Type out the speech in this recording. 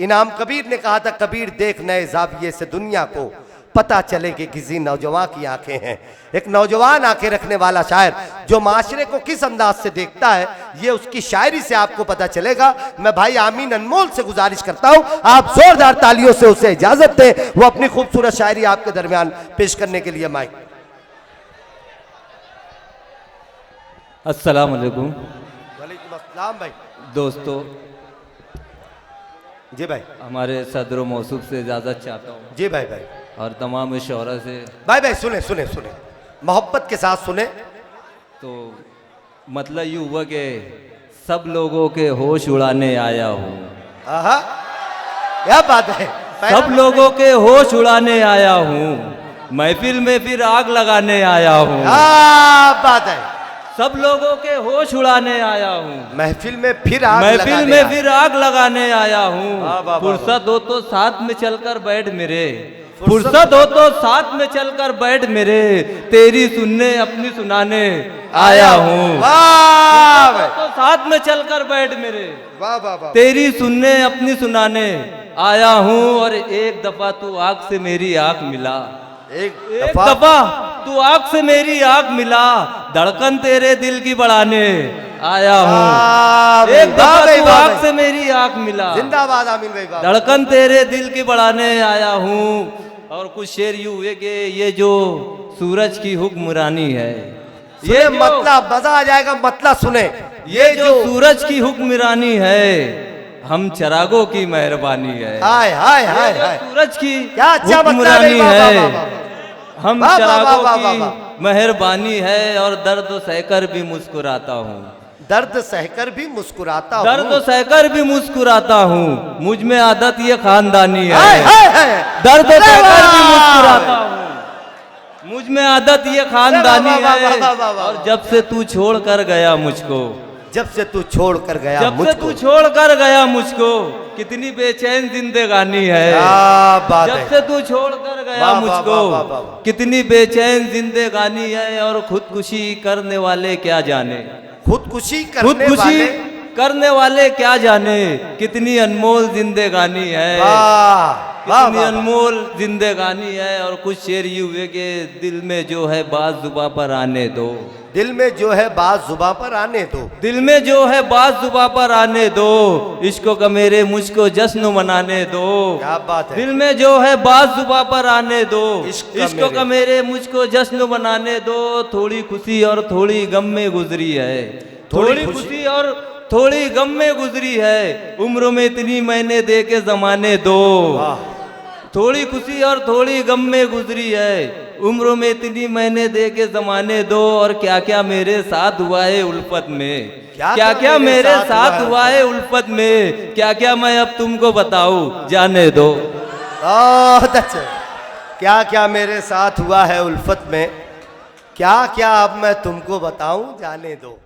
इनाम कबीर ने कहा था, कबीर देख नए जाविये से दुनिया को, पता चले कि किसी नौजवान की आंखें हैं। एक नौजवान आंखें रखने वाला शायर जो माशरे को किस अंदाज से देखता है, ये उसकी शायरी से आपको पता चलेगा। मैं भाई आमीन अनमोल से गुजारिश करता हूं, आप जोरदार तालियों से उसे इजाजत दें, वो अपनी खूबसूरत शायरी आपके दरमियान पेश करने के लिए माइक। अस्सलाम वालेकुम। वालेकुम अस्सलाम भाई। दोस्तों जी भाई। हमारे सदर मौसूफ से इजाज़त चाहता हूँ। जी भाई भाई। और तमाम शौहरा से। भाई भाई सुने सुने सुने, मोहब्बत के साथ सुने। तो मतलब यूँ हुआ कि सब लोगों के होश उड़ाने आया हूँ। आहा, क्या बात है। सब लोगों के होश उड़ाने आया हूँ, महफिल में फिर आग लगाने आया हूँ। क्या बात है। सब लोगों के होश उड़ाने आया हूँ, महफिल में फिर आग लगाने आया हूँ। फुर्सत हो तो साथ में चलकर बैठ मेरे, फुर्सत हो तो साथ में चलकर बैठ मेरे, तेरी सुनने अपनी सुनाने आया हूँ। तो साथ में चलकर बैठ मेरे, तेरी सुनने अपनी सुनाने आया हूँ। और एक दफा तू आँख से मेरी आँख मिला, एक दफा तू आँख से मेरी आँख मिला, धड़कन तेरे दिल की बढ़ाने आया हूँ। एक दफा तू आँख से मेरी आँख मिला, जिंदाबाद आमीन भाई, धड़कन तेरे दिल की बढ़ाने आया हूँ। और कुछ शेर यूं हुए कि ये जो सूरज की हुक्मरानी है, ये मतलब मजा आ जाएगा, मतलब सुने। ये जो सूरज की हुक्मरानी है, हम चरागों की मेहरबानी है। हाय हाय हाय हाय, सूरज की क्या अच्छा हुक्मरानी है, हम चरागों की मेहरबानी है। और दर्द सहकर भी मुस्कुराता हूँ, दर्द सहकर भी मुस्कुराता हूँ, दर्द सहकर भी मुस्कुराता हूँ। मुझ में आदत ये खानदानी है, दर्द सहकर भी मुस्कुराता हूँ, मुझ में आदत ये खानदानी है। और जब से तू छोड़ कर गया मुझको, जब से तू छोड़ कर गया, जब से तू छोड़ कर गया मुझको, कितनी बेचैन जिंदगानी है। जब से तू छोड़ कर गया मुझको, कितनी बेचैन जिंदगानी है। और खुदकुशी करने वाले क्या जाने, खुदकुशी करने वाले क्या जाने, कितनी अनमोल जिंदगानी है, कितनी अनमोल जिंदगानी है। और कुछ शेर ये हुए कि दिल में जो है बात जुबां पर आने दो, दिल में जो है बात जुबां पर आने दो, दिल में जो है बात जुबां पर आने दो, इश्को का मेरे मुझको जश्न मनाने दो। क्या बात है। दिल में जो है बात जुबां पर आने दो, इश्को का मेरे मुझको जश्न मनाने दो। थोड़ी खुशी और थोड़ी गम में गुजरी है, थोड़ी खुशी और थोड़ी गम में गुजरी है, उम्र में इतनी मैंने दे के जमाने दो। थोड़ी खुशी और थोड़ी गम में गुजरी है, उम्र में इतनी मैंने दे के जमाने दो। और क्या क्या मेरे साथ हुआ है उल्फत में, क्या क्या मेरे साथ हुआ है उल्फत में, क्या क्या मैं अब तुमको बताऊं जाने दो। अच्छा, क्या क्या मेरे साथ हुआ है उल्फत में, क्या क्या अब मैं तुमको बताऊं जाने दो।